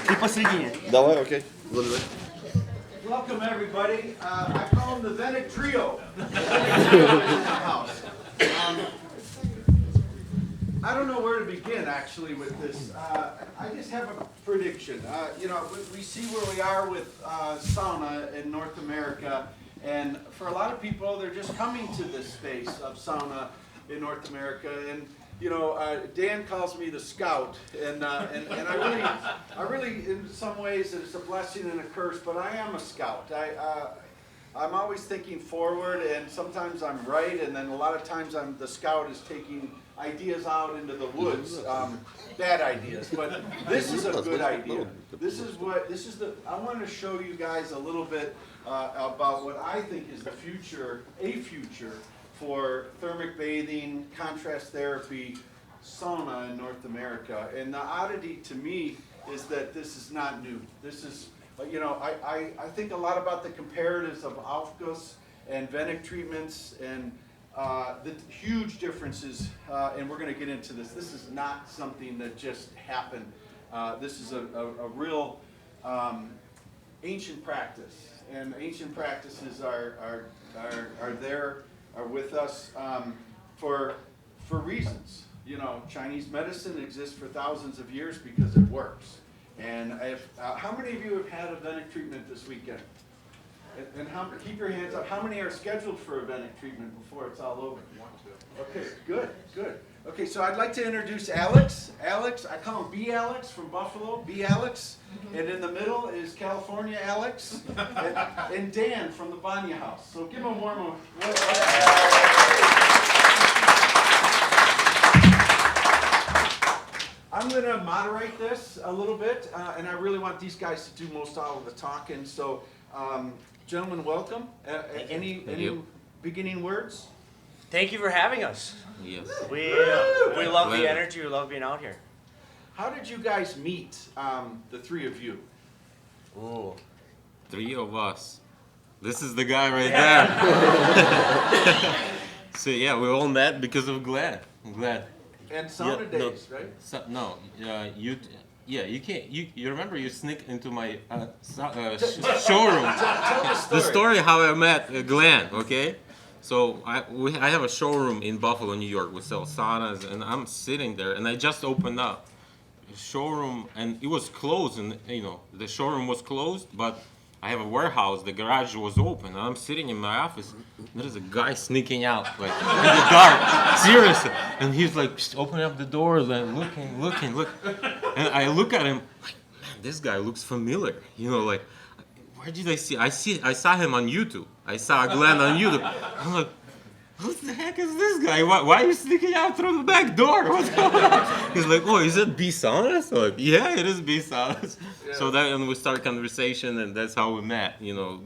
Ты посередине. Давай, окей. Welcome everybody. I call them the Venik Trio. House. I don't know where to begin actually with this. I just have a prediction. We see where we are with sauna in North America, and for a lot of people, they're just coming to this space of sauna in North America. And Dan calls me the scout, and I really, in some ways, it's a blessing and a curse. But I am a scout. I'm always thinking forward, and sometimes I'm right, and then a lot of times the scout is taking ideas out into the woods, bad ideas. But this is a good idea. I want to show you guys a little bit about what I think is a future for thermic bathing, contrast therapy, sauna in North America. And the oddity to me is that this is not new. This is, I think a lot about the comparatives of Aufguss and venik treatments and the huge differences, and we're going to get into this. This is not something that just happened. This is a real ancient practice, and ancient practices are with us for reasons. Chinese medicine exists for thousands of years because it works. And how many of you have had a venik treatment this weekend? And keep your hands up. How many are scheduled for a venik treatment before it's all over? One, two. Okay, good. Okay, so I'd like to introduce Alex. Alex, I call him B. Alex from Buffalo. B. Alex. And in the middle is California Alex. And Dan from the Banya House. So give him a warm I'm going to moderate this a little bit, and I really want these guys to do most all of the talking. So, gentlemen, welcome. Any beginning words? Thank you for having us. Yes. We love the energy. We love being out here. How did you guys meet, the three of you? Ooh. 3 of us. This is the guy right there. So yeah, we all met because of Glad. And Sauna Days, right? You can't. You remember you sneaked into my showroom. Tell The story how I met Glenn. Okay, so I have a showroom in Buffalo, New York. We sell saunas, and I'm sitting there, and I just opened up a showroom, and it was closed, and the showroom was closed, but I have a warehouse. The garage was open, and I'm sitting in my office. And there's a guy sneaking out, like in the dark, seriously. And he's like just opening up the door, like looking. And I look at him, like, man, this guy looks familiar. Like, where did I see? I saw him on YouTube. I saw Glenn on YouTube. I'm like, who the heck is this guy? Why are you sneaking out through the back door? What's going on? He's like, oh, is it B Saunas? I'm like, yeah, it is B Saunas. Yeah. So and we start conversation, and that's how we met,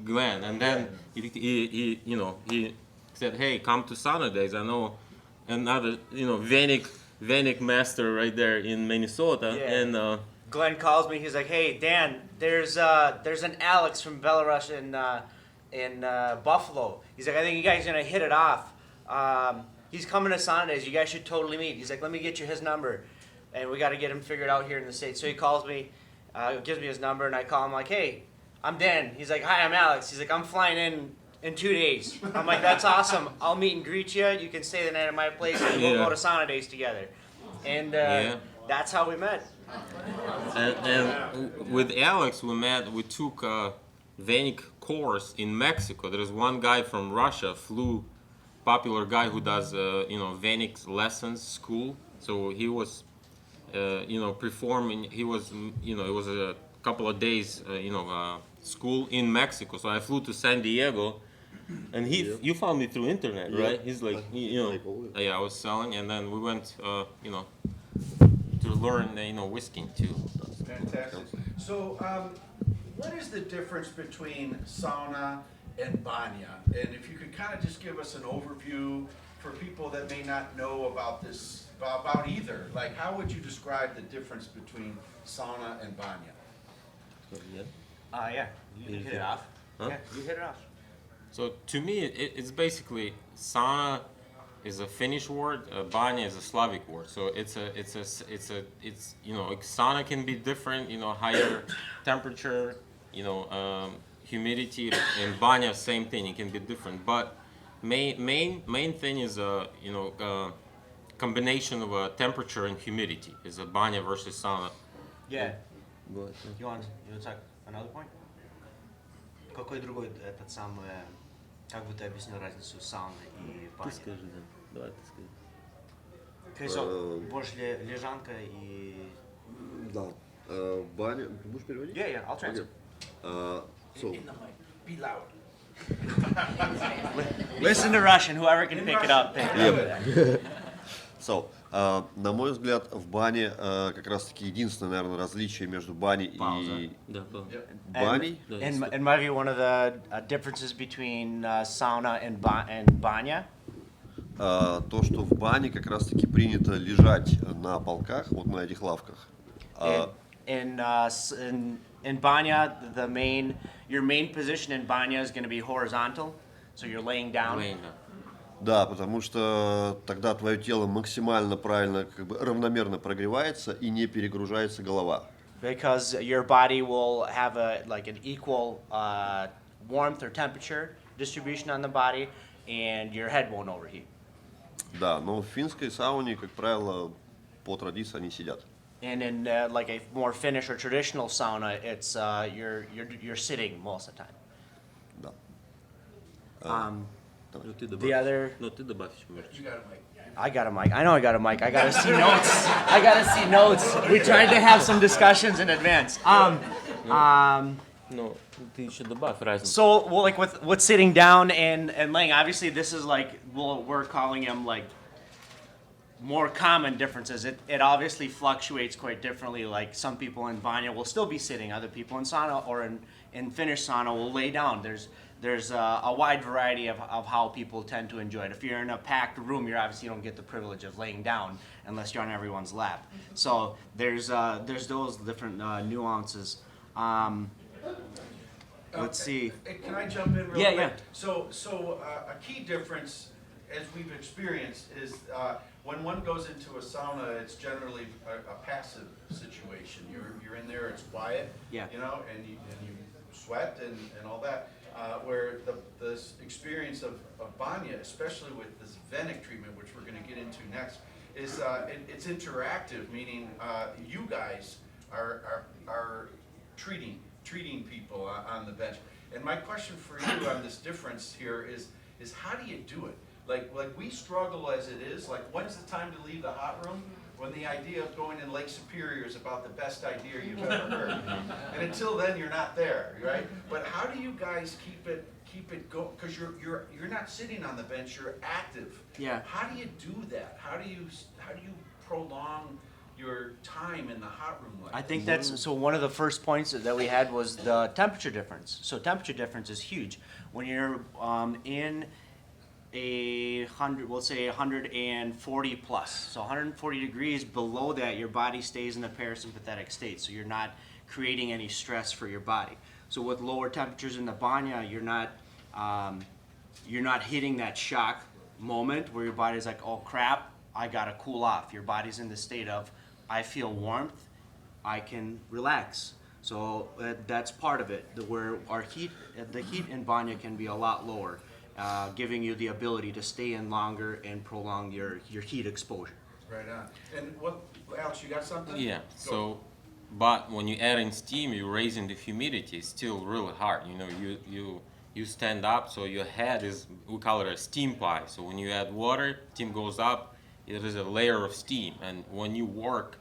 Glenn. And then he said, hey, come to Sauna Days. I know another, venik master right there in Minnesota. Yeah. And Glenn calls me. He's like, hey, Dan, there's an Alex from Belarus in Buffalo. He's like, I think you guys are gonna hit it off. He's coming to Sauna Days. You guys should totally meet. He's like, let me get you his number, and we got to get him figured out here in the States. So he calls me, gives me his number, and I call him like, hey, I'm Dan. He's like, hi, I'm Alex. He's like, I'm flying in 2 days. I'm like, that's awesome. I'll meet and greet you. You can stay the night at my place, and we'll go to Sauna Days together. And that's how we met. And with Alex, we took a venik course in Mexico. There's one guy from Russia, popular guy who does venik lessons school. So he was performing. It was a couple of days school in Mexico. So I flew to San Diego, and you found me through internet, right? He's like, I was selling, and then we went to learn whisking too. Fantastic. So what is the difference between sauna and banya? And if you could kind of just give us an overview for people that may not know about this, about either, like how would you describe the difference between sauna and banya? You hit it off. Huh? Yeah, you hit it off. So to me, it's basically sauna is a Finnish word. Banya is a Slavic word. So it's sauna can be different. Higher temperature. Humidity, and banya same thing. It can be different, but main thing is combination of temperature and humidity is a banya versus sauna. Yeah. You want to talk another point? Какой другой этот самый, как бы ты объяснил разницу сауны и бани? Ты скажи, да. Давай ты скажи. Okay, so, больше лежанка и... Да. Баня. Ты будешь переводить? Yeah, I'll translate. So, Be loud. Listen to Russian, whoever can pick it up. Pick it up. so, на мой взгляд, в бане как раз-таки единственное, наверное, различие между баней и Да, пауза. баней. In my view, one of the differences between sauna and banya, То, что в бане как раз-таки принято лежать на полках, вот на этих лавках. in banya, your main position in banya is going to be horizontal, so you're laying down. Да, потому что тогда твое тело максимально правильно, как бы равномерно прогревается и не перегружается голова. Because your body will have an equal warmth or temperature distribution on the body, and your head won't overheat. Да, но в финской сауне, как правило, по традиции они сидят. And in like a more Finnish or traditional sauna, it's you're sitting most of the time. Да. Ну ты добавь. The other, Ну ты добавь еще, может. I got a mic. I know I got a mic. I gotta see notes. I gotta see notes. We tried to have some discussions in advance. Ну, ты еще добавь разницу. So, well, like with sitting down and laying, obviously this is like, well, we're calling them like more common differences. It obviously fluctuates quite differently. Like some people in banya will still be sitting, other people in sauna or in Finnish sauna will lay down. There's a wide variety of how people tend to enjoy it. If you're in a packed room, you obviously don't get the privilege of laying down unless you're on everyone's lap. So there's those different nuances. Let's see. Can I jump in real Yeah, quick? yeah. So a key difference, as we've experienced, is when one goes into a sauna, it's generally a passive situation. You're in there, it's quiet, Yeah. and you sweat and all that. Where the experience of banya, especially with this venik treatment, which we're going to get into next, is it's interactive, meaning you guys are treating people on the bench. And my question for you on this difference here is how do you do it? Like we struggle as it is. Like when's the time to leave the hot room? When the idea of going in Lake Superior is about the best idea you've ever heard. And until then you're not there, right? But how do you guys keep it going? Because you're not sitting on the bench, you're active. Yeah. How do you do that? How do you prolong your time in the hot room like I this? think that's, so one of the first points that we had was the temperature difference. So temperature difference is huge. When you're in we'll say 140 plus. So 140 degrees below that, your body stays in a parasympathetic state. So you're not creating any stress for your body. So with lower temperatures in the banya, you're not hitting that shock moment where your body's like, oh crap, I gotta cool off. Your body's in the state of, I feel warmth, I can relax. So that's part of it, where the heat in banya can be a lot lower. Giving you the ability to stay in longer and prolong your heat exposure. Right on. And what, Alex, you got something? Yeah. Go. So, but when you add in steam, you're raising the humidity. It's still really hard. You stand up, so your head is, we call it a steam pie. So when you add water, steam goes up. It is a layer of steam, and when you work,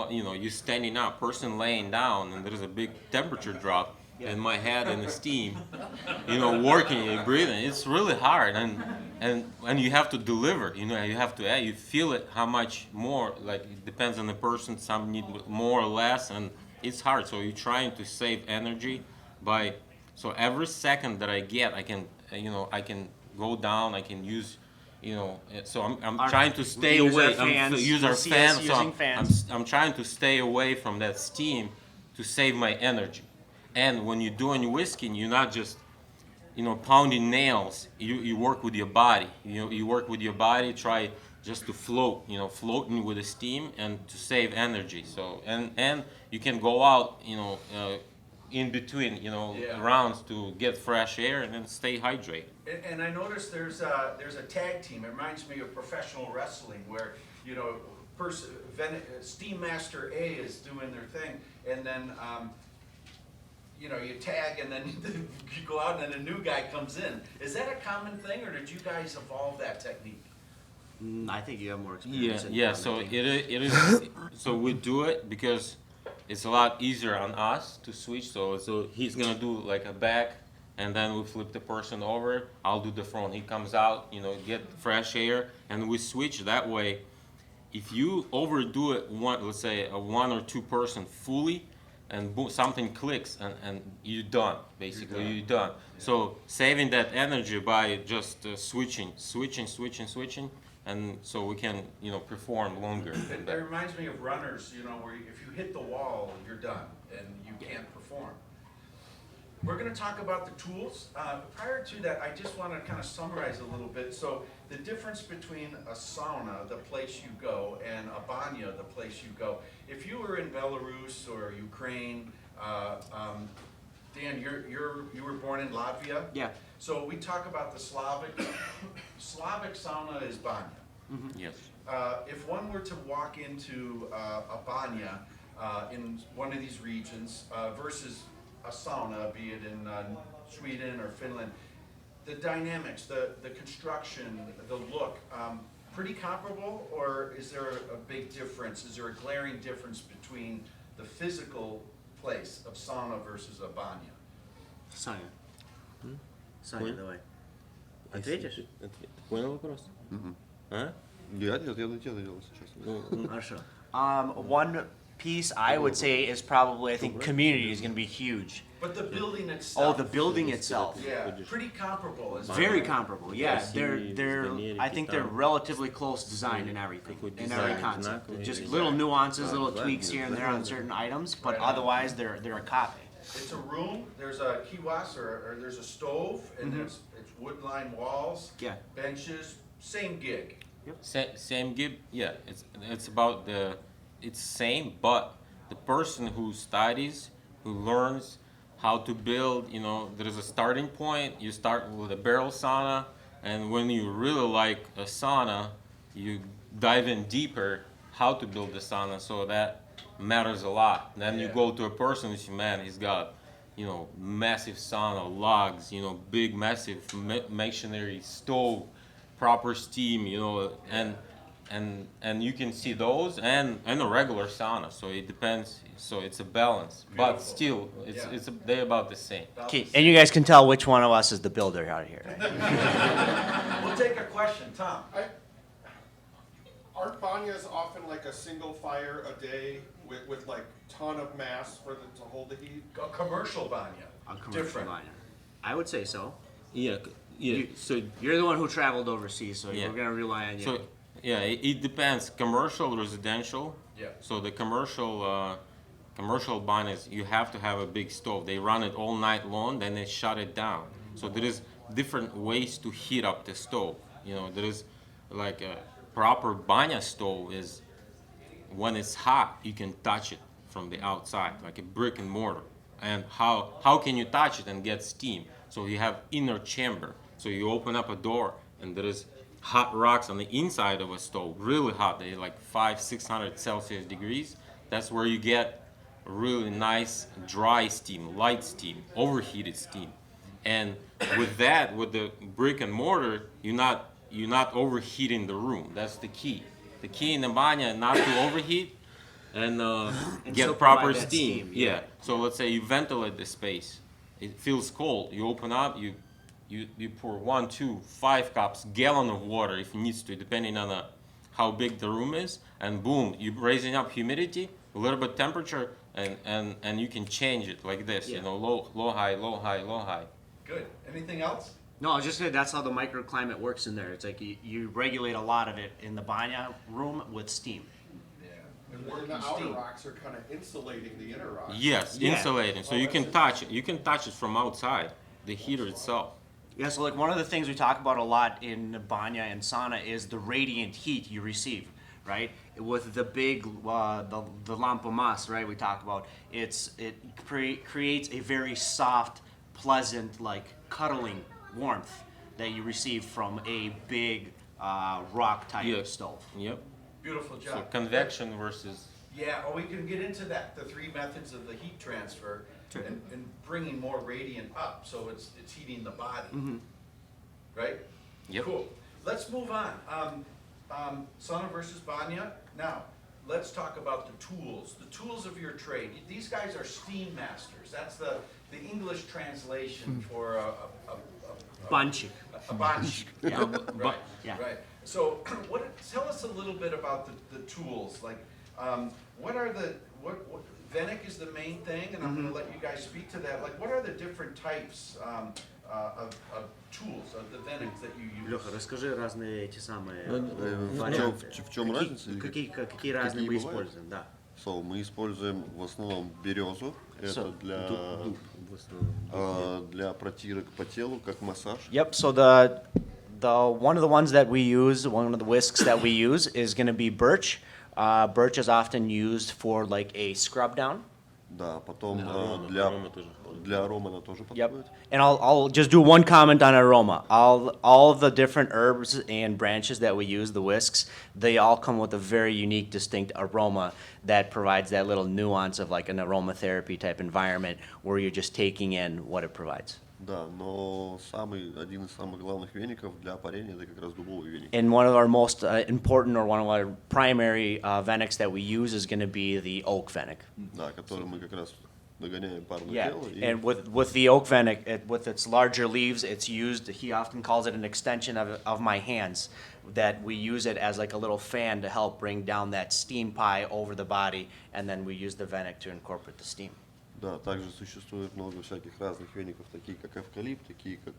you're standing up, person laying down, and there's a big temperature drop. And my head in the steam, working and breathing. It's really hard, and you have to deliver. You have to add. You feel it. How much more? Like it depends on the person. Some need more or less, and it's hard. So you're trying to save energy by. So every second that I get, I can go down. I can use. So I'm trying to stay use away. our fans. Use our You'll see us fans. So using fans. I'm trying to stay away from that steam to save my energy. And when you're doing whisking, you're not just pounding nails. You work with your body. You work with your body. Try just to float. Floating with the steam and to save energy. So and you can go out. In between, Yeah. rounds to get fresh air and then stay hydrated. And I noticed there's a tag team. It reminds me of professional wrestling where, Steam Master A is doing their thing, and then, you tag and then you go out and then a new guy comes in. Is that a common thing, or did you guys evolve that technique? I think you have more Yeah, experience. yeah. So it is. So we do it because it's a lot easier on us to switch. So he's gonna do like a back, and then we flip the person over. I'll do the front. He comes out, get fresh air, and we switch that way. If you overdo it, let's say a 1 or 2 person fully, and something clicks, and you're done. Basically, you're done. So saving that energy by just switching, and so we can perform longer. It reminds me of runners, where if you hit the wall, you're done and you can't perform. We're going to talk about the tools. Prior to that, I just want to kind of summarize a little bit. So the difference between a sauna, the place you go, and a banya, the place you go. If you were in Belarus or Ukraine, Dan, you were born in Latvia. Yeah. So we talk about the Slavic sauna is banya. Yes. If one were to walk into a banya in one of these regions versus a sauna, be it in Sweden or Finland, the dynamics, the construction, the look, pretty comparable, or is there a big difference? Is there a glaring difference between the physical place of sauna versus a banya? Саня. Саня, давай. Ответишь? Понял вопрос? А? Я делал сейчас. Хорошо. One piece I would say is probably, I think community is going to be huge. But the building itself. Oh, the building itself. Yeah, pretty comparable. Very comparable, yeah. Yes. I think they're relatively close design and everything, in every concept. Just little nuances, little tweaks here and there on certain items, but otherwise they're a copy. It's a room, there's a kiosk or there's a stove, and it's wood-lined walls, Yeah. benches, same gig. Same gig, yeah. It's about it's same, but the person who studies, who learns how to build, there is a starting point. You start with a barrel sauna, and when you really like a sauna, you dive in deeper how to build the sauna. So that matters a lot. Then you Yeah. go to a person who says, man, he's got, massive sauna, logs, big, massive masonry stove, proper steam, and you can see those and a regular sauna. So it depends. So it's a balance, but Beautiful. still, they're about the same. Okay, and you guys can tell which one of us is the builder out here. We'll take a question, Tom. Aren't banyas often like a single fire a day with like ton of mass to hold the heat? A commercial banya. A commercial Different. liner. I would say so. Yeah, yeah. So You're the one who traveled overseas, so Yeah. we're gonna rely on you. So yeah, it depends. Commercial, residential. Yeah. So the commercial banners, you have to have a big stove. They run it all night long, then they shut it down. So there is different ways to heat up the stove. There is like a proper banya stove is when it's hot, you can touch it from the outside, like a brick and mortar. And how can you touch it and get steam? So you have inner chamber. So you open up a door and there is hot rocks on the inside of a stove, really hot. They're like 500-600 Celsius degrees. That's where you get really nice dry steam, light steam, overheated steam. And with that, with the brick and mortar, you're not overheating the room. That's the key. The key in the banya not to overheat and still get proper provide that steam. steam, Yeah. So let's say you ventilate the space. It feels cold. You open up. You pour 1, 2, 5 cups, gallon of water if it needs to, depending on how big the room is, and boom, you're raising up humidity, a little bit temperature, and you can change it like this. Yeah. Low, high, low, high, low, high. Good. Anything else? No, I was just saying that's how the microclimate works in there. It's like you regulate a lot of it in the banya room with steam. Yeah. And the outer rocks are kind of insulating the inner rocks. Yes, Yeah. insulating. So you can touch it. You can touch it from outside, the heater itself. Yeah, so like one of the things we talk about a lot in Banya and sauna is the radiant heat you receive, right? With the big, the lampa mas, right? We talk about it creates a very soft, pleasant, like cuddling warmth that you receive from a big rock type Yeah. stove. Yep. Beautiful So job. convection versus. Yeah, or we can get into that, the three methods of the heat transfer and bringing more radiant up, so it's heating the body. Right? Yep. Cool. Let's move on. Sauna versus Banya. Now, let's talk about the tools. The tools of your trade. These guys are steam masters. That's the English translation for a Banshik. a banshik. Yeah. Right. Yeah. Right. So, tell us a little bit about the tools. Like, what are the what venik is the main thing, and I'm going to let you guys speak to that. Like, what are the different types of tools of the venik that you use? Леха, расскажи разные эти самые В варианты. чем разница? Или Какие разные мы бывают? используем, да. So, мы используем в основном березу. Это So, для протирок по телу, как массаж. Yep. So the one of the ones that we use, one of the whisks that we use is going to be birch. Birch is often used for like a scrub down. Да, потом Арома тоже. для арома она тоже Yep. подходит. And I'll just do one comment on aroma. All the different herbs and branches that we use, the whisks, they all come with a very unique, distinct aroma that provides that little nuance of like an aromatherapy type environment where you're just taking in what it provides. Да, но один из самых главных веников для парения это как раз дубовый веник. And one of our most important or one of our primary venics that we use is going to be the oak venic. Да, который мы как раз нагоняем парное Yeah, тело. И and with the oak venic, with its larger leaves, it's used, he often calls it an extension of my hands, that we use it as like a little fan to help bring down that steam pie over the body, and then we use the venic to incorporate the steam. да, также существует много всяких разных веников, такие как эвкалипт, такие как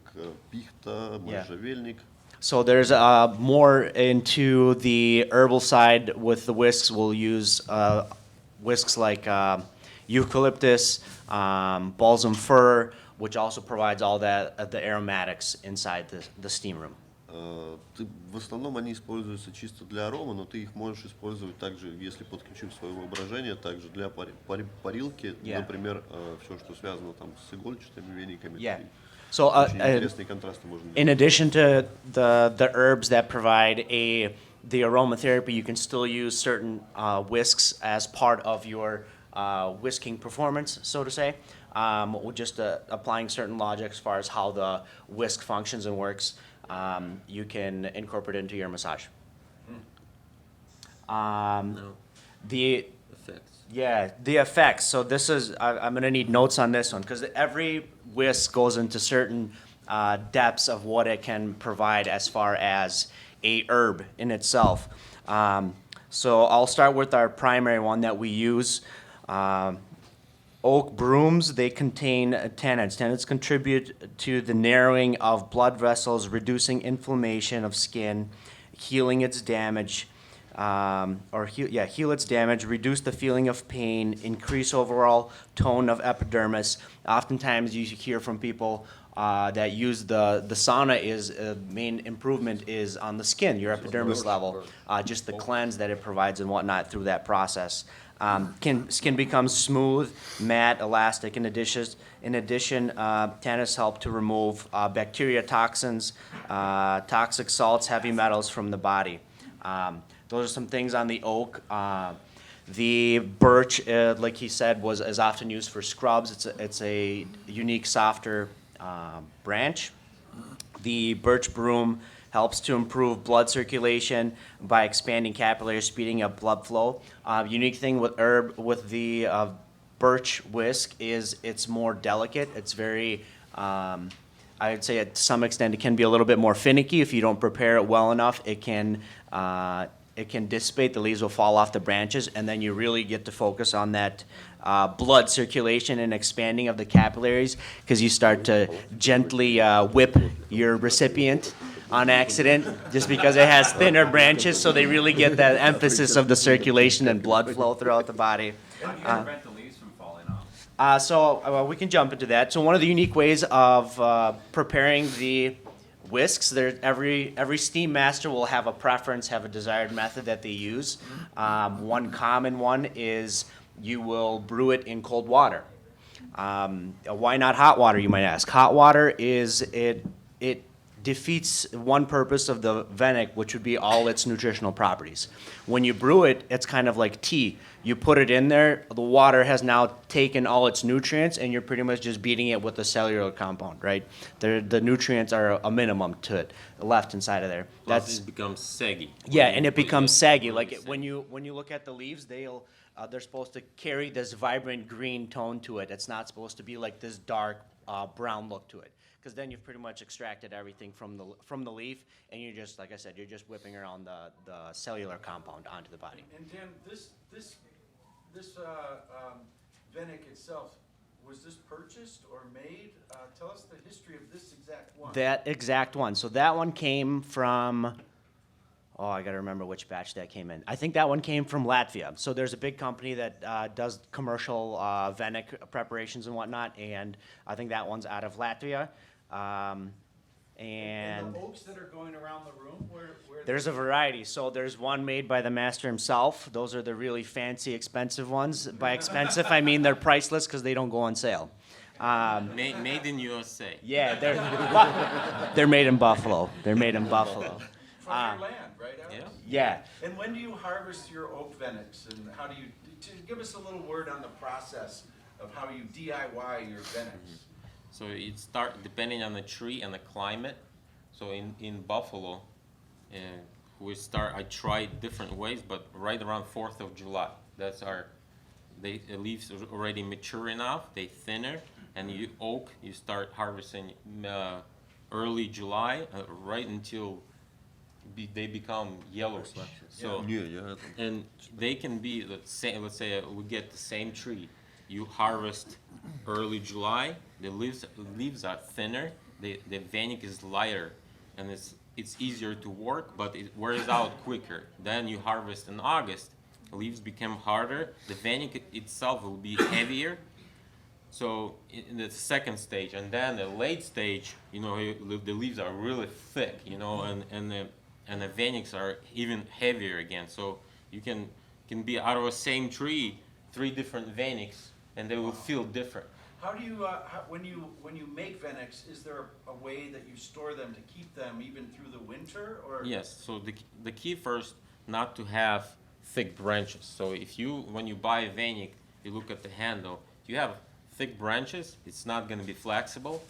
пихта, можжевельник. So there's more into the herbal side with the whisks. We'll use whisks like eucalyptus, balsam fir, which also provides all that the aromatics inside the steam room. В основном они используются чисто для аромы, но ты их можешь использовать также, если подключив свое воображение, также для парилки, Yeah. например, все, что связано там с игольчатыми вениками. Yeah. И So очень интересные контрасты можно in делать. addition to the herbs that provide the aromatherapy, you can still use certain whisks as part of your whisking performance, so to say. With just applying certain logic as far as how the whisk functions and works, you can incorporate it into your massage. The Effects. Yeah, the effects. So this is, I'm gonna need notes on this one, because every whisk goes into certain depths of what it can provide as far as a herb in itself. So I'll start with our primary one that we use. Oak brooms, they contain tannins. Tannins contribute to the narrowing of blood vessels, reducing inflammation of skin, healing its damage, heal its damage, reduce the feeling of pain, increase overall tone of epidermis. Oftentimes you hear from people that use the sauna is main improvement is on the skin, your epidermis level, just the cleanse that it provides and whatnot through that process. Skin becomes smooth, matte, elastic. In addition, tannins help to remove bacteria, toxins, toxic salts, heavy metals from the body. Those are some things on the oak. The birch, like he said, is often used for scrubs. It's a unique, softer branch. The birch broom helps to improve blood circulation by expanding capillaries, speeding up blood flow. Unique thing with the birch whisk is it's more delicate. It's very, I'd say to some extent it can be a little bit more finicky if you don't prepare it well enough. It can dissipate, the leaves will fall off the branches, and then you really get to focus on that blood circulation and expanding of the capillaries, because you start to gently whip your recipient on accident just because it has thinner branches, so they really get that emphasis of the circulation and blood flow throughout the body. How do you prevent the leaves from falling We can jump into that. So one of the unique ways of preparing the whisks, every steam master will have a preference, have a desired method that they use. One common one is you will brew it in cold water. Why not hot water, you might ask? Hot water it defeats one purpose of the venik, which would be all its nutritional properties. When you brew it, it's kind of like tea. You put it in there, the water has now taken all its nutrients, and you're pretty much just beating it with a cellular compound, right? The nutrients are a minimum to it left inside of there. Plus it becomes saggy. Yeah, and it becomes saggy. Like when you look at the leaves, they're supposed to carry this vibrant green tone to it. It's not supposed to be like this dark brown look to it, because then you've pretty much extracted everything from the leaf, and you're just, like I said, you're just whipping around the cellular compound onto the body. And Dan, this venik itself, was this purchased or made? Tell us the history of this exact one. That exact one. So that one came from, I gotta remember which batch that came in. I think that one came from Latvia. So there's a big company that does commercial venik preparations and whatnot, and I think that one's out of Latvia. And the oaks that are going around the room, where There's a variety. So there's one made by the master himself. Those are the really fancy, expensive ones. By expensive, I mean they're priceless because they don't go on sale. Made in USA. Yeah, they're made in Buffalo. They're made in Buffalo. from your land, right, Alex? Yeah. Yeah. And when do you harvest your oak veniks, and how do you, give us a little word on the process of how you DIY your veniks? So it start depending on the tree and the climate. So in Buffalo, I tried different ways, but right around 4th of July, that's the leaves are already mature enough, they thinner, and you start harvesting early July, right until they become yellow. So and they can be the same. Let's say we get the same tree. You harvest early July. The leaves are thinner. The venik is lighter, and it's easier to work, but it wears out quicker. Then you harvest in August. The leaves become harder. The venik itself will be heavier. So in the second stage, and then the late stage, the leaves are really thick, and the veniks are even heavier again. So you can be out of the same tree, 3 different veniks, and they will feel different. How do you, when you make veniks, is there a way that you store them to keep them even through the winter, or? Yes. So the key first, not to have thick branches. So when you buy a venik, you look at the handle. If you have thick branches, it's not going to be flexible,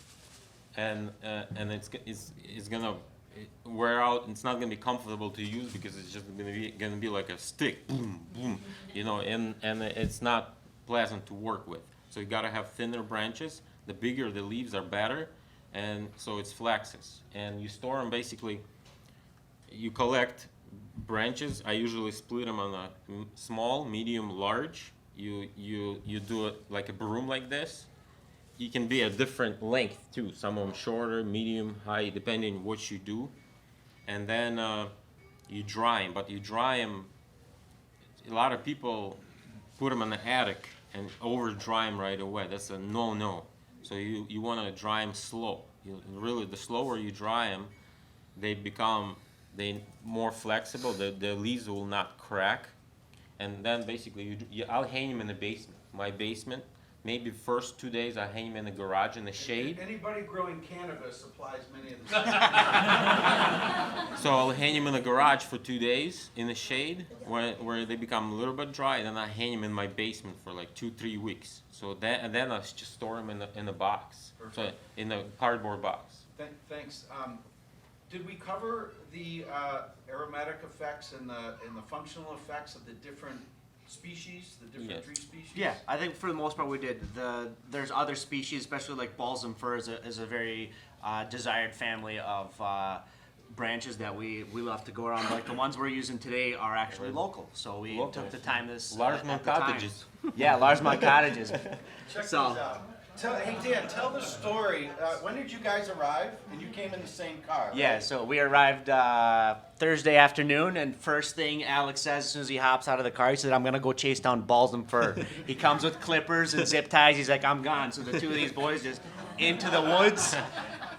and it's going to wear out. It's not going to be comfortable to use because it's just going to be like a stick, boom, boom, and it's not pleasant to work with. So you got to have thinner branches. The bigger the leaves are better, and so it's flexes. And you store them basically. You collect branches. I usually split them on a small, medium, large. You do it like a broom like this. You can be a different length too. Some of them shorter, medium, high, depending on what you do. And then you dry them. But you dry them. A lot of people put them in the attic and over dry them right away. That's a no-no. So you want to dry them slow. Really, the slower you dry them, they more flexible. The leaves will not crack. And then basically, I'll hang them in the basement. My basement. Maybe first 2 days I hang them in the garage in the shade. Anybody growing cannabis applies many of the So I'll hang them in the garage for 2 days in the shade where they become a little bit dry, and then I hang them in my basement for like 2-3 weeks. So and then I just store them in a box, so in a cardboard box. Thanks. Did we cover the aromatic effects and the functional effects of the different species, the different tree species? Yeah, I think for the most part we did. There's other species, especially like balsam fir is a very desired family of branches that we love to go around. Like the ones we're using today are actually local, so we took the time Larsmont Cottages. Yeah, Larsmont Cottages. Check So, these out. Hey Dan, tell the story. When did you guys arrive? And you came in the same car, right? Yeah, so we arrived Thursday afternoon, and first thing Alex says as soon as he hops out of the car, he said, "I'm gonna go chase down balls and fur." He comes with clippers and zip ties. He's like, "I'm gone." So the two of these boys just into the woods.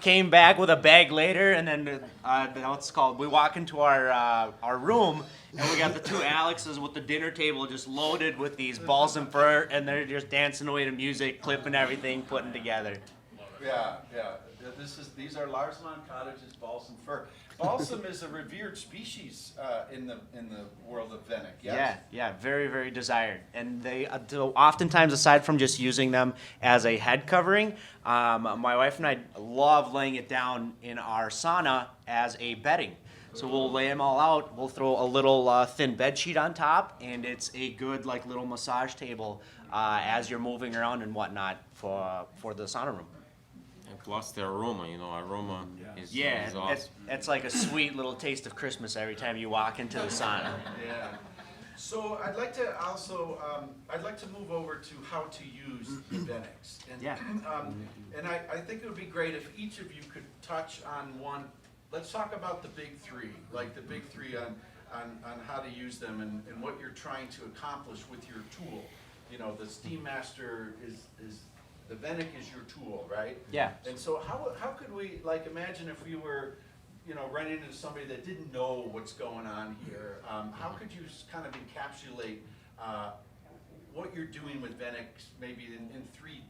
Came back with a bag later, and then what's it called? We walk into our room, and we got the two Alexes with the dinner table just loaded with these balls and fur, and they're just dancing away to music, clipping everything, putting together. Yeah. These are Larsmont Cottages balsam fir. Balsam is a revered species in the world of venik. Yes? Yeah, very, very desired. And they oftentimes, aside from just using them as a head covering, my wife and I love laying it down in our sauna as a bedding. So we'll lay them all out. We'll throw a little thin bed sheet on top, and it's a good like little massage table as you're moving around and whatnot for the sauna room. And plus the aroma, aroma is Yeah, is awesome. it's like a sweet little taste of Christmas every time you walk into the sauna. Yeah. So I'd like to also move over to how to use the veniks. And, Yeah. And I think it would be great if each of you could touch on one. Let's talk about the big three, like the big three on how to use them and what you're trying to accomplish with your tool. You know, the Steam Master is the venik is your tool, right? Yeah. And so how could we, like, imagine if we were, running into somebody that didn't know what's going on here, how could you kind of encapsulate what you're doing with veniks maybe in three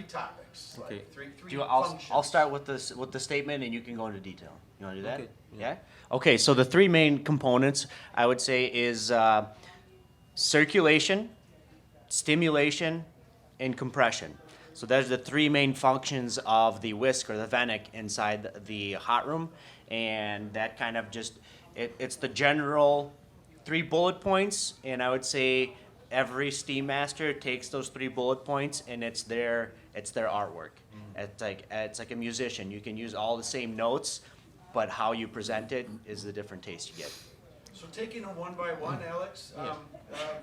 topics, Okay. like three I'll functions? start with the statement, and you can go into detail. You want to do that? Okay. Yeah. Okay. So the three main components I would say is circulation, stimulation, and compression. So those are the three main functions of the whisk or the venik inside the hot room, and that kind of just it's the general 3 bullet points, and I would say every Steam Master takes those 3 bullet points, and it's their artwork. It's like a musician. You can use all the same notes, but how you present it is the different taste you get. So taking them one by one, Alex,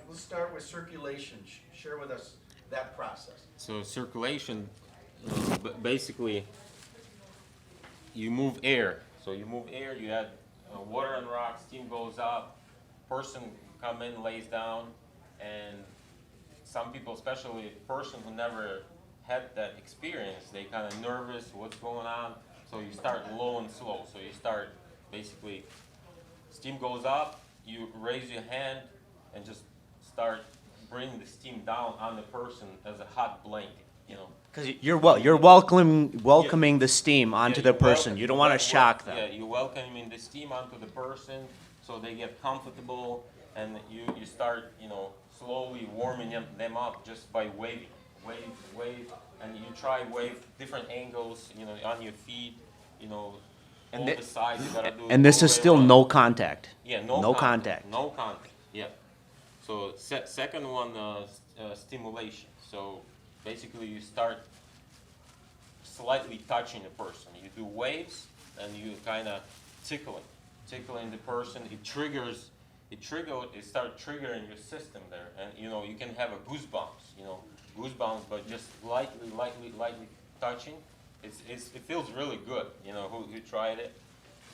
let's start with circulation. Share with us that process. So circulation, basically, you move air. So you move air, you add water and rock, steam goes up, person come in, lays down, and some people, especially a person who never had that experience, they kind of nervous, what's going on? So you start low and slow. So you start basically, steam goes up, you raise your hand and just start bringing the steam down on the person as a hot blanket, Because you're welcoming the steam onto Yeah, the you person. welcome- You don't want to shock them. Yeah, you're welcoming the steam onto the person so they get comfortable, and you start, slowly warming them up just by waving. Wave, and you try wave different angles, on your feet, And all thi- the sides you gotta do. And this all is the way still around. no contact. Yeah, no no contact. No contact, yeah. So second one, stimulation. So basically you start slightly touching the person. You do waves and you kind of tickling the person. It starts triggering your system there. And you can have a goosebumps, but just lightly touching. It feels really good, who tried it.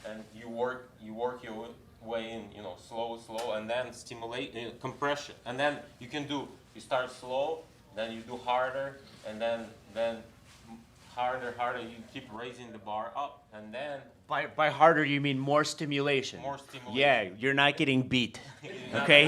And you work your way in, slow, and then stimulate, compression. And then you start slow, then you do harder, and then harder, you keep raising the bar up, and then By harder, you mean more stimulation. More stimulation. Yeah, you're not getting beat. Okay,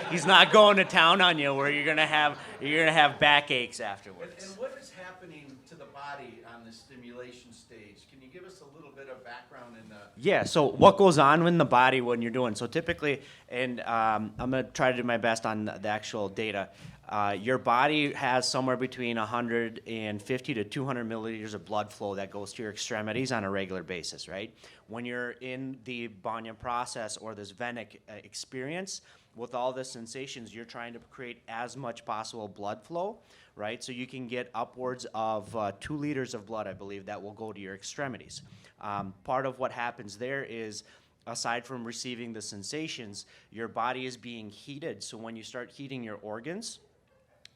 he's not going to town on you where you're gonna have backaches afterwards. And what is happening to the body on the stimulation stage? Can you give us a little bit of background in the... Yeah, so what goes on in the body when you're doing, so typically, and I'm gonna try to do my best on the actual data, your body has somewhere between 150 to 200 milliliters of blood flow that goes to your extremities on a regular basis, right? When you're in the Banya process or this venik experience, with all the sensations, you're trying to create as much possible blood flow, right? So you can get upwards of 2 liters of blood, I believe, that will go to your extremities. Part of what happens there is, aside from receiving the sensations, your body is being heated. So when you start heating your organs,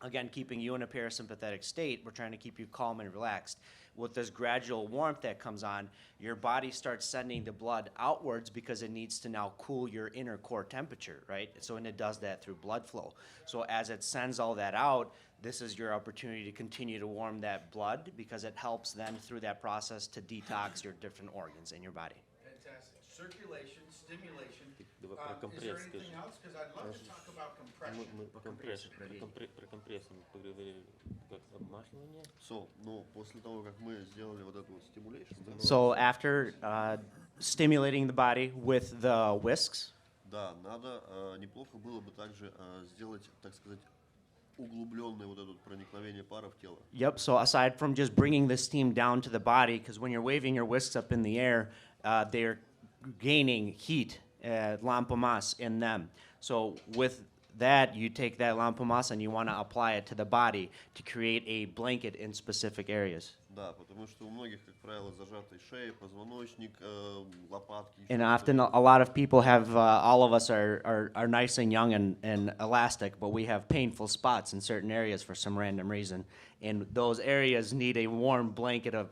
Again, keeping you in a parasympathetic state, we're trying to keep you calm and relaxed. With this gradual warmth that comes on, your body starts sending the blood outwards because it needs to now cool your inner core temperature, right? So, and it does that through blood flow. So as it sends all that out, this is your opportunity to continue to warm that blood because it helps then through that process to detox your different organs in your body. Fantastic. Circulation, stimulation. Давай про Is there компресс anything скажи. else? Because I'd love to talk about compression. Мы про компресс мы поговорили, как обмахивание. So, ну, после того, как мы сделали вот эту вот stimulation, да, So after stimulating the body with the whisks, да, надо, неплохо было бы также сделать, так сказать, углубленное вот это вот проникновение пара в тело. yep, so aside from just bringing the steam down to the body, because when you're waving your whisks up in the air, they're gaining heat, lampomas in them. So with that, you take that lampomas and you want to apply it to the body to create a blanket in specific areas. Да, потому что у многих, как правило, зажатые шеи, позвоночник, лопатки. And ещё often что-то. a lot of people have, all of us are nice and young and elastic, but we have painful spots in certain areas for some random reason. And those areas need a warm blanket of,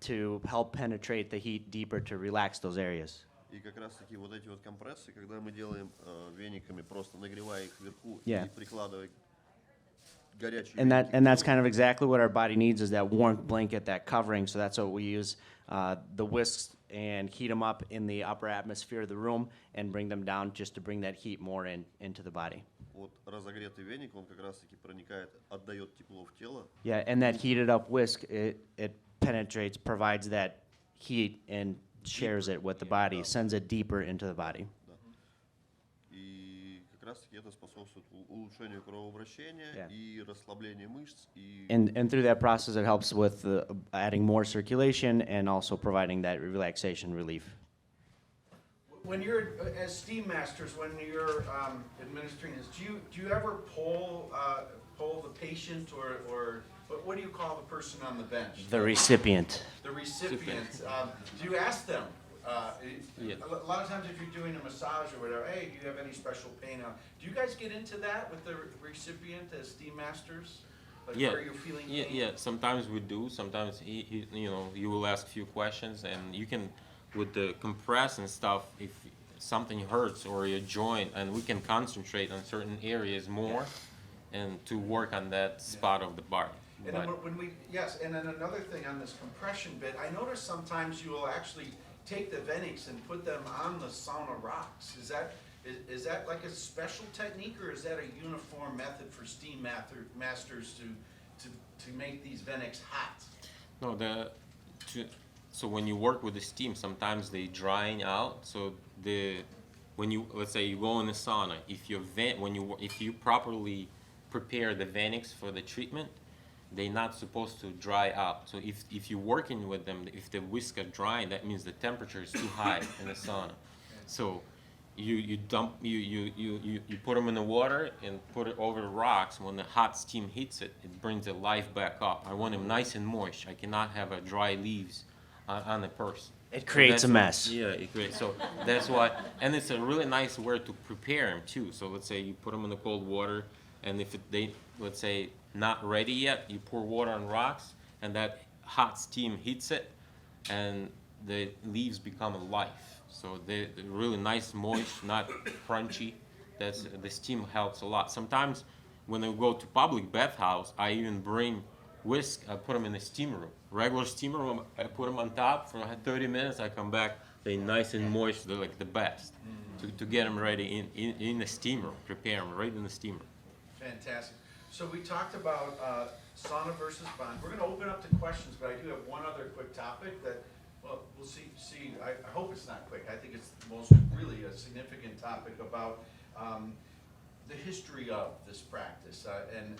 to help penetrate the heat deeper to relax those areas. И как раз таки вот эти вот компрессы, когда мы делаем вениками, просто нагревая их вверху Yeah. и прикладывая горячие And веники and that's к телу. kind of exactly what our body needs is that warmth blanket, that covering. So that's what we use the whisks and heat them up in the upper atmosphere of the room and bring them down just to bring that heat more into the body. Вот разогретый веник, он как раз таки проникает, отдает тепло в тело. Yeah, and that heated up whisk, it penetrates, provides that heat and shares it with the body, sends it deeper into the body. Да. И как раз таки это способствует улучшению кровообращения Yeah. и расслаблению мышц. И And through that process, it helps with adding more circulation and also providing that relaxation relief. When you're, as steam masters, when you're administering this, do you ever poll the patient or what do you call the person on the bench? The recipient. The recipient. Do you ask them? Yeah. A lot of times if you're doing a massage or whatever, hey, do you have any special pain? Do you guys get into that with the recipient as steam masters? Like, Yeah, are you feeling yeah, pain? yeah. Sometimes we do. Sometimes you will ask a few questions, and you can, with the compress and stuff, if something hurts or your joint, and we can concentrate on certain areas more, and to work on that spot of the body. And then when we, yes, and then another thing on this compression bit, I notice sometimes you will actually take the veniks and put them on the sauna rocks. Is that like a special technique, or is that a uniform method for steam masters to make these veniks hot? No, so when you work with the steam, sometimes they drying out. So when you, let's say you go in the sauna, if you properly prepare the veniks for the treatment, they're not supposed to dry out. So if you're working with them, if the whisk are drying, that means the temperature is too high in the sauna. So you put them in the water and put it over the rocks. When the hot steam hits it, it brings the life back up. I want them nice and moist. I cannot have a dry leaves on the person. It creates So a that's mess. Yeah, it creates. So that's why, and it's a really nice way to prepare them too. So let's say you put them in the cold water, and if they, let's say, not ready yet, you pour water on rocks, and that hot steam hits it, and the leaves become alive. So they're really nice, moist, not crunchy. The steam helps a lot. Sometimes when I go to public bathhouse, I even bring whisk. I put them in the steam room, regular steam room. I put them on top for 30 minutes. I come back, they're nice and moist. They're like the best. To get them ready in the steam room, prepare them right in the steam room. Fantastic. So we talked about sauna versus bond. We're going to open up to questions, but I do have one other quick topic that, well, we'll see. I hope it's not quick. I think it's really a significant topic about the history of this practice.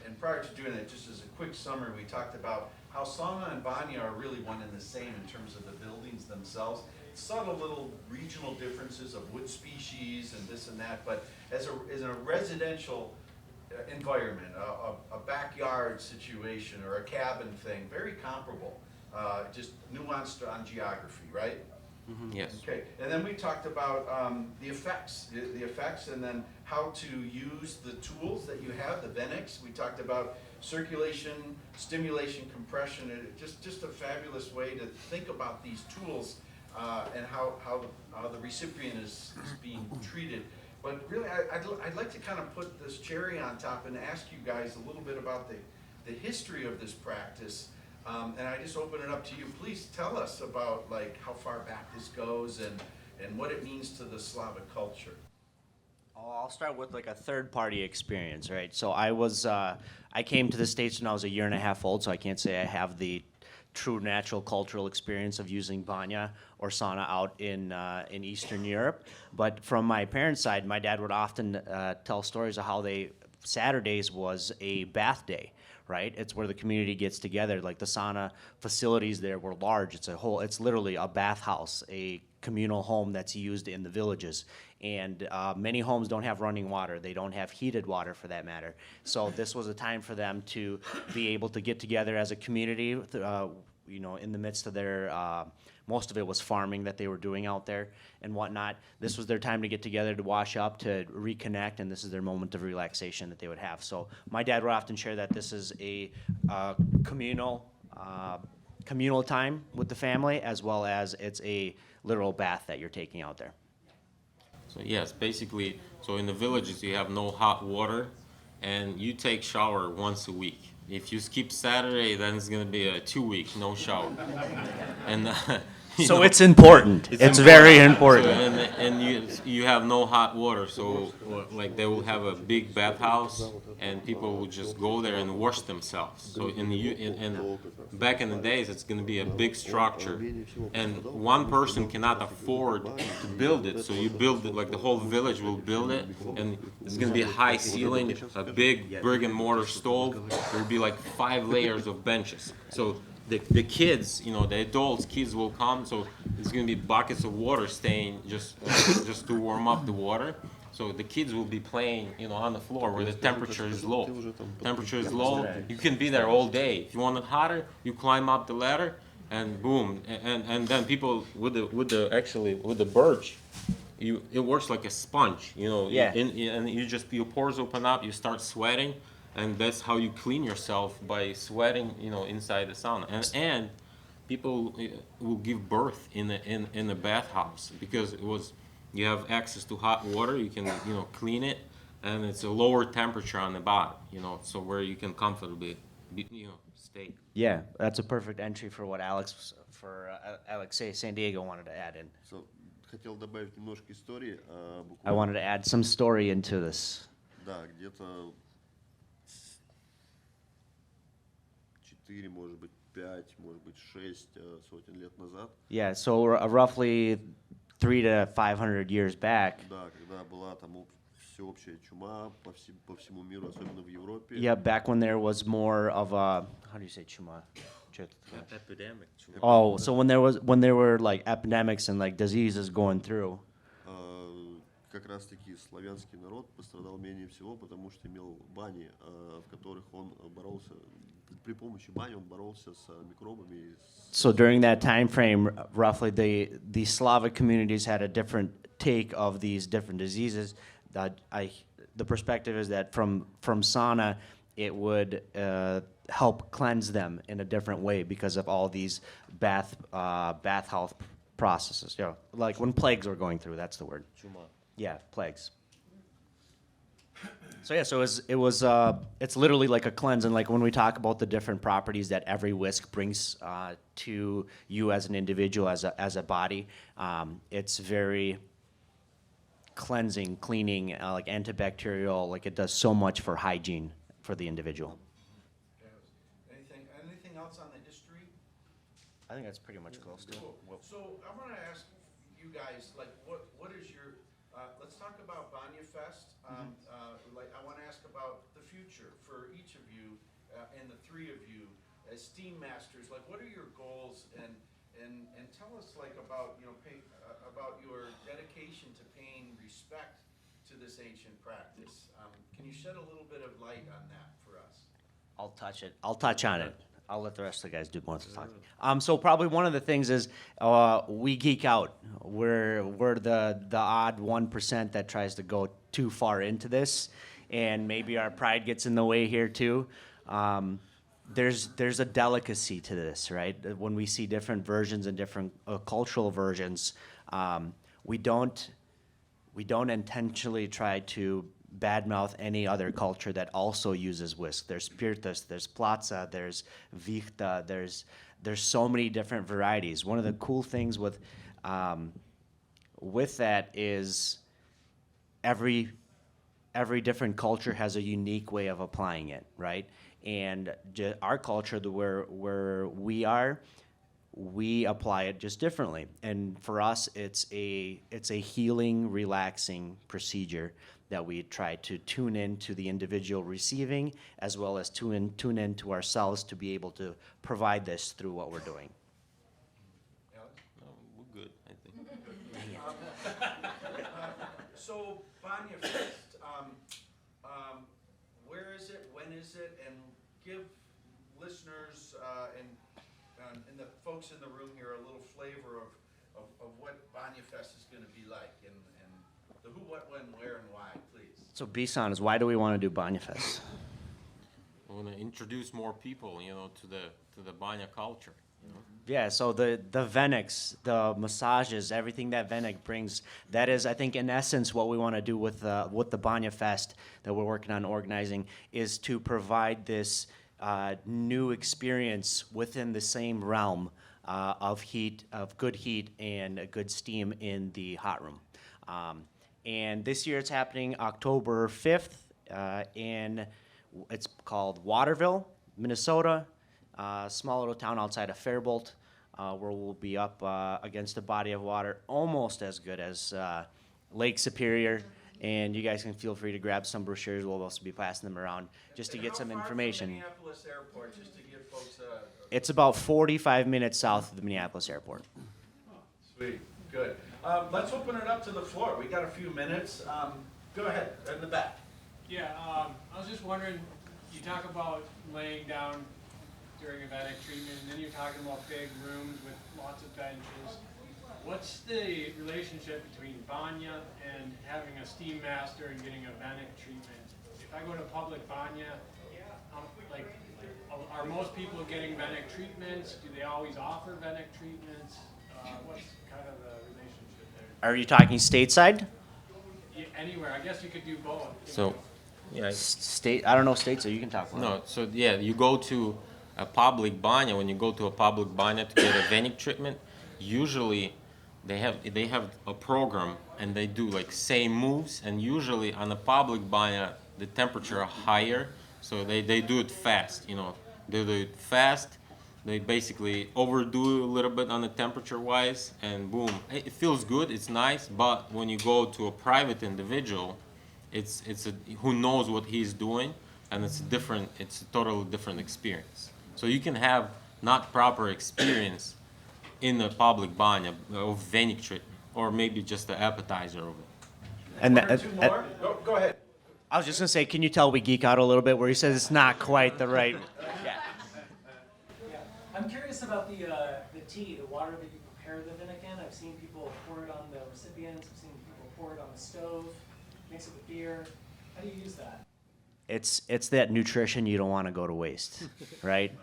And prior to doing it, just as a quick summary, we talked about how sauna and banya are really one and the same in terms of the buildings themselves. Subtle little regional differences of wood species and this and that, but as a residential environment, a backyard situation or a cabin thing, very comparable, just nuanced on geography, right? Yes. Okay, and then we talked about the effects, and then how to use the tools that you have, the veniks. We talked about circulation, stimulation, compression, and just a fabulous way to think about these tools and how the recipient is being treated. But really, I'd like to kind of put this cherry on top and ask you guys a little bit about the history of this practice. And I just open it up to you. Please tell us about like how far back this goes and what it means to the Slavic culture. I'll start with like a third party experience, right? So I came to the States when I was a year and a half old, so I can't say I have the true natural cultural experience of using banya or sauna out in Eastern Europe. But from my parents' side, my dad would often tell stories of how Saturdays was a bath day, right? It's where the community gets together. Like the sauna facilities there were large. It's literally a bathhouse, a communal home that's used in the villages. And many homes don't have running water. They don't have heated water for that matter. So this was a time for them to be able to get together as a community, in the midst of their, most of it was farming that they were doing out there and whatnot. This was their time to get together, to wash up, to reconnect, and this is their moment of relaxation that they would have. So my dad would often share that this is a communal time with the family, as well as it's a literal bath that you're taking out there. So yes, basically, so in the villages you have no hot water, and you take shower once a week. If you skip Saturday, then it's gonna be a 2 week no shower. And So it's important. It's very important. So, and you have no hot water, so like they will have a big bathhouse, and people will just go there and wash themselves. So back in the days, it's going to be a big structure, and one person cannot afford to build it. So you build it, like the whole village will build it, and it's going to be a high ceiling, a big brick and mortar stove. There'll be like 5 layers of benches. So the kids, the adults, kids will come, so it's going to be buckets of water staying just to warm up the water. So the kids will be playing, on the floor where the temperature is low. Temperature is low, you can be there all day. If you want it hotter, you climb up the ladder, and boom, and then people with the birch, it works like a sponge, Yeah. and your pores open up, you start sweating. And that's how you clean yourself, by sweating, inside the sauna. And people will give birth in a bathhouse, because you have access to hot water. You can clean it, and it's a lower temperature on the bottom. So where you can comfortably stay. Yeah, that's a perfect entry for what Alexei San Diego wanted to add in. So, хотел добавить немножко истории. I wanted to add some story into this. Да, где-то 4, может быть, 5, может быть, 6 сотен лет назад. Yeah, so roughly 300 to 500 years back. Да, когда была там всеобщая чума по всему миру, особенно в Европе. Yeah, back when there was more of a, how do you say chuma? Epidemic. Oh, so when there were like epidemics and like diseases going through. Как раз-таки славянский народ пострадал менее всего, потому что имел бани, в которых он боролся. При помощи бани он боролся с микробами. So during that time frame, roughly the Slavic communities had a different take of these different diseases. The perspective is that from sauna, it would help cleanse them in a different way because of all these bath health processes. Like when plagues were going through, that's the word. Yeah, plagues. So yeah, so it's literally like a cleanse, and like when we talk about the different properties that every whisk brings to you as an individual, as a body, it's very cleansing, cleaning, like antibacterial. Like it does so much for hygiene for the individual. Anything else on the history? I think that's pretty much close to it. Cool. So I want to ask you guys, like, what is your? Let's talk about Banya Fest. I want to ask about the future for each of you and the 3 of you as steam masters. Like, what are your goals, and tell us like about about your dedication to paying respect to this ancient practice. Can you shed a little bit of light on that for us? I'll touch on it. I'll let the rest of the guys do more of the talking. So probably one of the things is we geek out. We're the odd 1% that tries to go too far into this, and maybe our pride gets in the way here too. There's a delicacy to this, right? When we see different versions and different cultural versions, we don't intentionally try to badmouth any other culture that also uses whisk. There's spiritus, there's platza, there's vichta, there's so many different varieties. One of the cool things with that is every different culture has a unique way of applying it, right? And our culture, where we are, we apply it just differently. And for us, it's a healing, relaxing procedure that we try to tune into the individual receiving, as well as tune into ourselves to be able to provide this through what we're doing. No, we're good, I think. So Banya Fest, where is it? When is it? And give listeners and the folks in the room here a little flavor of what Banya Fest is going to be like, and the who, what, when, where, and why, please. So Bisan is, why do we want to do Banya Fest? We want to introduce more people, to the Banya culture. Yeah, so the veniks, the massages, everything that venik brings, that is, I think, in essence, what we want to do with the Banya Fest that we're working on organizing, is to provide this new experience within the same realm of heat, of good heat and a good steam in the hot room. And this year it's happening October 5th it's called Waterville, Minnesota. Small little town outside of Faribault, where we'll be up against a body of water almost as good as Lake Superior. And you guys can feel free to grab some brochures. We'll also be passing them around just to get some information. Minneapolis Airport, just to give folks It's about 45 minutes south of the Minneapolis Airport. Sweet, good. Let's open it up to the floor. We got a few minutes. Go ahead, in the back. Yeah, I was just wondering, you talk about laying down during a venik treatment, and then you're talking about big rooms with lots of benches. What's the relationship between Banya and having a steam master and getting a venik treatment? If I go to public Banya, are most people getting venik treatments? Do they always offer venik treatments? What's kind of the relationship there? Are you talking stateside? Yeah, anywhere. I guess you could do both. So, yeah. State? I don't know state, so you can talk about it. No, so yeah, you go to a public banya. When you go to a public banya to get a venik treatment, usually they have a program and they do like same moves. And usually on a public banya, the temperature are higher, so they do it fast. They do it fast. They basically overdo a little bit on the temperature wise, and boom, it feels good. It's nice. But when you go to a private individual, it's who knows what he's doing, and it's a totally different experience. So you can have not proper experience in a public banya of venik treatment, or maybe just the appetizer of it. And One or two more? Go ahead. I was just gonna say, can you tell we geek out a little bit where he says it's not quite the right? Yeah. I'm curious about the tea, the water that you prepare the venik in. I've seen people pour it on the recipients. I've seen people pour it on the stove, mix it with beer. How do you use that? It's that nutrition you don't want to go to waste, right?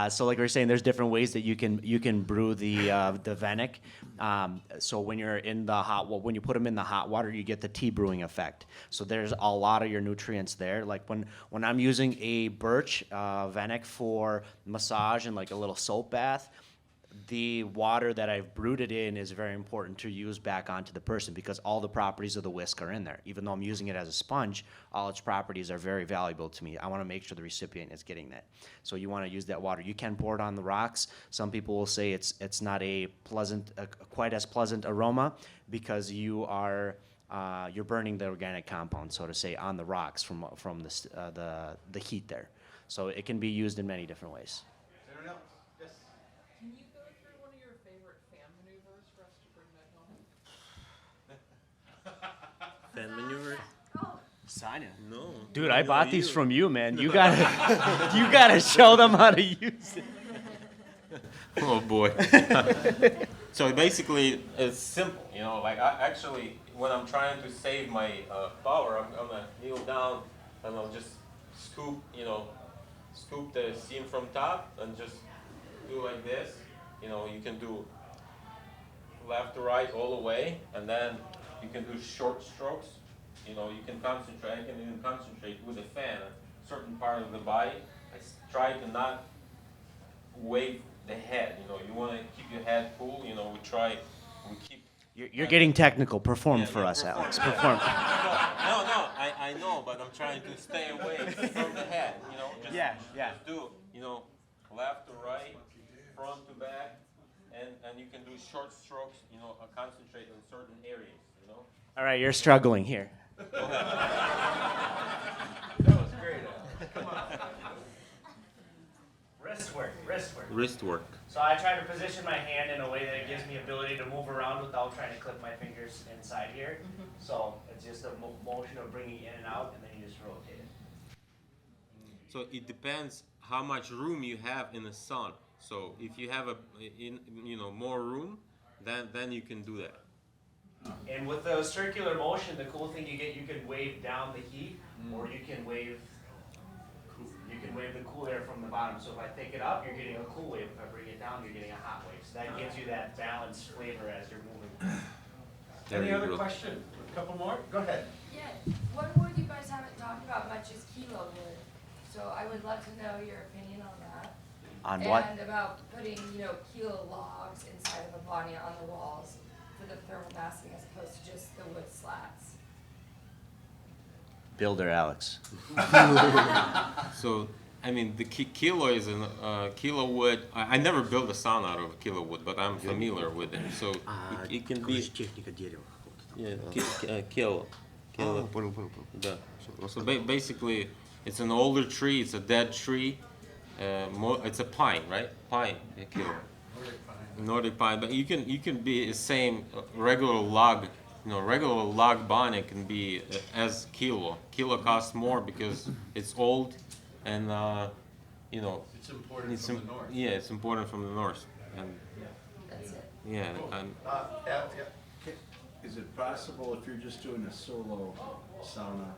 So like we were saying, there's different ways that you can brew the venik. So when you're in the when you put them in the hot water, you get the tea brewing effect. So there's a lot of your nutrients there. Like when I'm using a birch venik for massage and like a little soap bath, the water that I've brewed it in is very important to use back onto the person, because all the properties of the whisk are in there. Even though I'm using it as a sponge, all its properties are very valuable to me. I want to make sure the recipient is getting that. So you want to use that water. You can pour it on the rocks. Some people will say it's not a pleasant, quite as pleasant aroma, because you're burning the organic compound, so to say, on the rocks from the heat there. So it can be used in many different ways. Anyone else? Yes. Can you go through one of your favorite fan maneuvers for us to bring back home? Fan maneuver? Sign it. No. Dude, I bought these from you, man. You gotta show them how to use it. Oh boy. So basically, it's simple, you know. Like actually, when I'm trying to save my power, I'm gonna kneel down and I'll just scoop, scoop the steam from top and just do like this. You know, you can do left to right all the way, and then you can do short strokes. You know, you can concentrate. I can even concentrate with a fan a certain part of the body. Try to not wave the head. You know, you want to keep your head cool. You know, we keep. You're getting technical. Perform Yeah, for yeah, us, perform. Alex. Perform. No, I know, but I'm trying to stay away from the head. You know, just, Yeah. just do, left to right, front to back, and you can do short strokes. You know, concentrate on certain areas. You know. All right, you're struggling here. That was great. Come on. Wrist work. Wrist work. Wrist work. So I try to position my hand in a way that it gives me ability to move around without trying to clip my fingers inside here. So it's just a motion of bringing in and out, and then you just rotate it. So it depends how much room you have in the sun. So if you have more room, then you can do that. And with the circular motion, the cool thing you can wave down the heat, or you can wave the cool air from the bottom. So if I take it up, you're getting a cool wave. If I bring it down, you're getting a hot wave. So that gives you that balanced flavor as you're moving. Any other question? A couple more? Go ahead. Yeah, one wood you guys haven't talked about much is kilo wood. So I would love to know your opinion on that. On what? And about putting, kilo logs inside of a banya on the walls for the thermal massing as opposed to just the wood slats. Builder Alex. So, I mean, the kilo is a kilo wood. I never built a sauna out of a kilo wood, but I'm familiar with it. So it can be. Техника дерева какого-то. Yeah, kilo. Понял. Да. So basically, it's an older tree. It's a dead tree. It's a pine, right? Pine, a kilo. Nordic pine, but you can be the same regular log. Regular log banya can be as kilo. Kilo costs more because it's old, and It's important from the north. Yeah, it's important from the north, and That's it. yeah, and Is it possible if you're just doing a solo sauna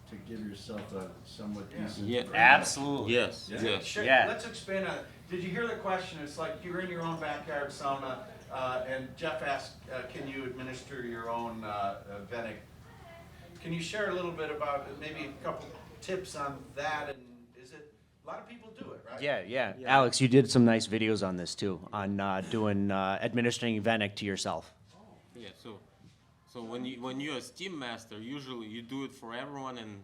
to give yourself a somewhat decent? yeah, Absolutely. yes, Yeah. yes. Sure. Yeah. Let's expand on it. Did you hear the question? It's like you're in your own backyard sauna, and Jeff asked, can you administer your own venik? Can you share a little bit about maybe a couple tips on that? And is it, a lot of people do it, right? Yeah. Alex, you did some nice videos on this too, on doing administering venik to yourself. Yeah, so when you're a steam master, usually you do it for everyone, and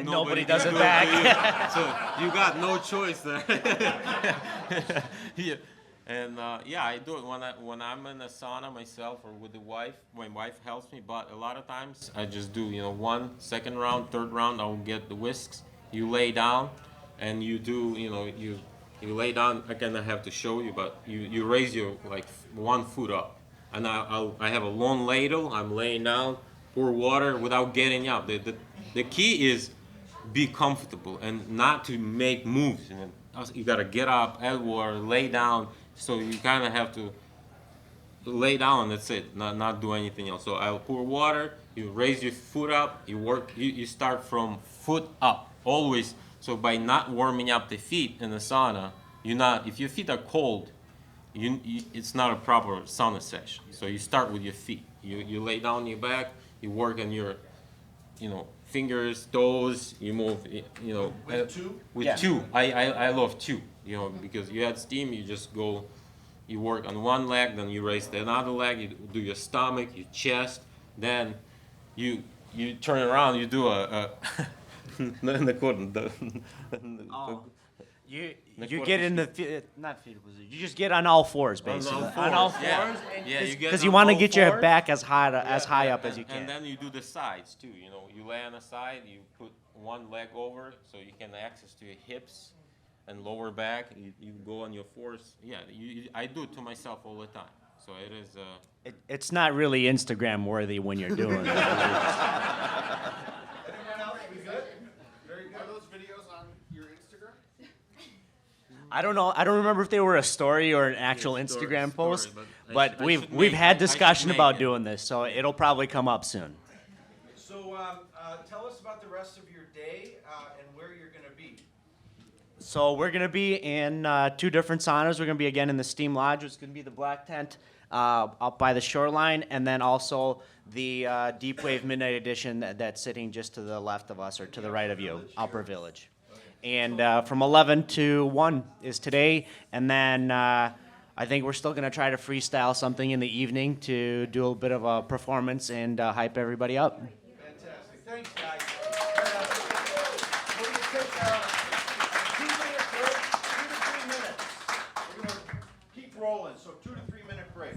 nobody does can it do back. to you. So you got no choice there. Yeah. And I do it when I'm in a sauna myself or with the wife. My wife helps me, but a lot of times I just do one, second round, third round. I'll get the whisks. You lay down, and you do you lay down. I kind of have to show you, but you raise your 1 foot up. And I have a long ladle. I'm laying down, pour water without getting up. The key is be comfortable and not to make moves. You gotta get up, add water, lay down. So you kind of have to lay down and that's it. Not do anything else. So I'll pour water. You raise your foot up. You work. You start from foot up always. So by not warming up the feet in the sauna, if your feet are cold. It's not a proper sauna session. So you start with your feet. You lay down your back. You work on your, fingers, toes. You move. With two? With Yeah. two. I love two. Because you add steam. You just go. You work on one leg, then you raise the another leg. You do your stomach, your chest. Then you turn around. You do a. You get in the not fetal position. You just get on all fours, basically. On all fours. Yeah. Yeah, you get Because on you want to all get your fours. back as high up as and- you can. And then you do the sides too. You lay on the side. You put one leg over so you can access to your hips and lower back. You go on your fours. Yeah, I do it to myself all the time. So it is. It's not really Instagram worthy when you're doing it. Anyone else? We good? Very good. Are those videos on your Instagram? I don't know. I don't remember if they were a story or an actual Instagram post, but I we've should we've make- had I should discussion make about it. doing this, so it'll probably come up soon. So tell us about the rest of your day and where you're going to be. So we're gonna be in 2 different saunas. We're gonna be again in the Steam Lodge, which is gonna be the black tent up by the shoreline, and then also the Deep Wave Midnight Edition that's sitting just to the left of us or to the right of you, Upper Village. And from 11 to 1 is today, and then I think we're still gonna try to freestyle something in the evening to do a bit of a performance and hype everybody up. Fantastic. Thanks, guys. We're going to take a 2-minute break, 2 to 3 minutes. We're going to keep rolling, so 2 to 3 minute break.